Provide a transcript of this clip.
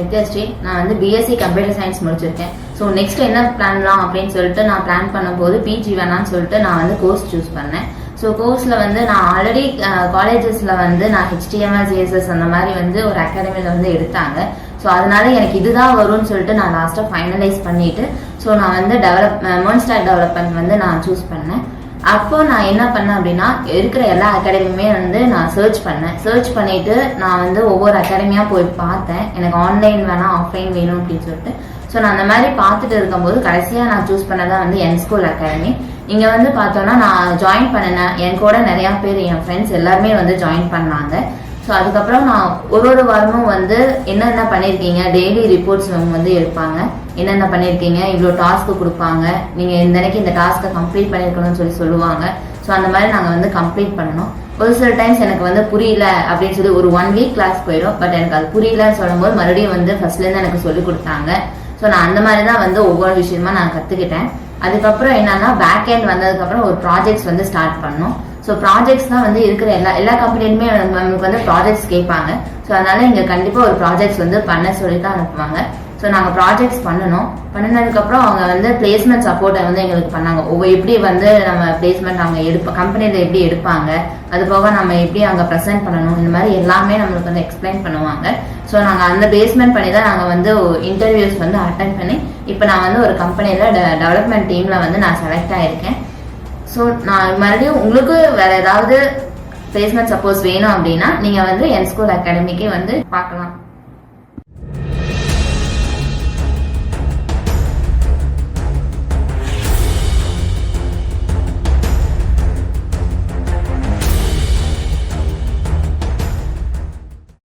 நித்யஸ்ரீ. நான் வந்து BSc computer science முடிச்சிருக்கேன். ஸோ நெக்ஸ்ட் என்ன பிளான்லாம் அப்படின்னு சொல்லிட்டு நான் பிளான் பண்ணும்போது பிஜி வேணான்னு சொல்லிட்டு நான் வந்து கோர்ஸ் சூஸ் பண்ணேன். ஸோ கோர்ஸில் வந்து நான் ஆல்ரெடி காலேஜஸில் வந்து நான் HTML CSS அந்த மாதிரி வந்து ஒரு அகாடமியில் வந்து எடுத்தாங்க. ஸோ அதனால எனக்கு இதுதான் வரும்னு சொல்லிட்டு நான் லாஸ்ட்டாக ஃபைனலைஸ் பண்ணிட்டு ஸோ நான் வந்து மெர்ன் ஸ்டாக் டெவலப்மெண்ட் வந்து நான் சூஸ் பண்ணேன். அப்போ நான் என்ன பண்ணேன் அப்படின்னா இருக்கிற எல்லா அகாடமியுமே வந்து நான் சர்ச் பண்ணிட்டு நான் வந்து ஒவ்வொரு அகாடமியாக போய் பார்த்தேன். எனக்கு ஆன்லைன் வேணாம் ஆஃப்லைன் வேணும் அப்படின்னு சொல்லிட்டு. ஸோ நான் அந்த மாதிரி பார்த்துட்டு இருக்கும்போது கடைசியாக நான் சூஸ் பண்ணதான் வந்து என் ஸ்கூல் அகாடமி. இங்கே வந்து பார்த்தோன்னா நான் ஜாயின் பண்ணினேன். என் கூட நிறையா பேர் என் ஃப்ரெண்ட்ஸ் எல்லாருமே வந்து ஜாயின் பண்ணாங்க. ஸோ அதுக்கப்புறம் நான் ஒரு வாரமும் வந்து என்னென்ன பண்ணியிருக்கீங்க டெய்லி ரிப்போர்ட்ஸ் வந்து எடுப்பாங்க. என்னென்ன பண்ணியிருக்கீங்க, இவ்வளோ டாஸ்க்கு கொடுப்பாங்க, நீங்கள் இந்த அன்னைக்கு இந்த டாஸ்க்கை கம்ப்ளீட் பண்ணியிருக்கணும்னு சொல்லுவாங்க. ஸோ அந்த மாதிரி நாங்கள் வந்து கம்ப்ளீட் பண்ணணும். ஒரு சில டைம்ஸ் எனக்கு வந்து புரியல அப்படின்னு சொல்லி ஒரு 1 வீக் கிளாஸ் போயிடும். பட் எனக்கு அது புரியலன்னு சொல்லும்போது மறுபடியும் வந்து ஃபர்ஸ்ட்லேருந்து எனக்கு சொல்லி கொடுத்தாங்க. ஸோ நான் அந்த மாதிரி தான் வந்து ஒவ்வொரு விஷயமா நான் கற்றுக்கிட்டேன். அதுக்கப்புறம் என்னன்னா பேக் எண்ட் வந்ததுக்கப்புறம் ஒரு ப்ராஜெக்ட்ஸ் வந்து ஸ்டார்ட் பண்ணோம். ஸோ ப்ராஜெக்ட்ஸ் தான் வந்து இருக்கிற எல்லா கம்பெனிலுமே நமக்கு வந்து ப்ராஜெக்ட்ஸ் கேட்பாங்க. ஸோ அதனால இங்கே கண்டிப்பாக ஒரு ப்ராஜெக்ட்ஸ் வந்து பண்ண சொல்லி தான் அனுப்புவாங்க. ஸோ நாங்கள் ப்ராஜெக்ட்ஸ் பண்ணினதுக்கப்புறம் அவங்க வந்து பிளேஸ்மெண்ட் சப்போர்ட்டை வந்து எங்களுக்கு பண்ணாங்க. எப்படி வந்து நம்ம பிளேஸ்மெண்ட் அவங்க கம்பெனியில் எப்படி எடுப்பாங்க, அது போக நம்ம எப்படி அங்கே ப்ரெசென்ட் பண்ணணும், இந்த மாதிரி எல்லாமே நம்மளுக்கு வந்து எக்ஸ்பிளைன் பண்ணுவாங்க. ஸோ நாங்கள் அந்த பேஸ்மெண்ட் பண்ணி தான் நாங்கள் வந்து இன்டர்வியூஸ் வந்து அட்டென்ட் பண்ணி இப்போ நான் வந்து ஒரு கம்பெனியில் டெவலப்மெண்ட் டீமில் வந்து நான் செலக்ட் ஆகிருக்கேன். ஸோ நான் மறுபடியும் உங்களுக்கு வேறு ஏதாவது பிளேஸ்மெண்ட் சப்போஸ் வேணும் அப்படின்னா நீங்கள் வந்து என் ஸ்கூல் அகாடமிக்கு வந்து பார்க்கலாம்.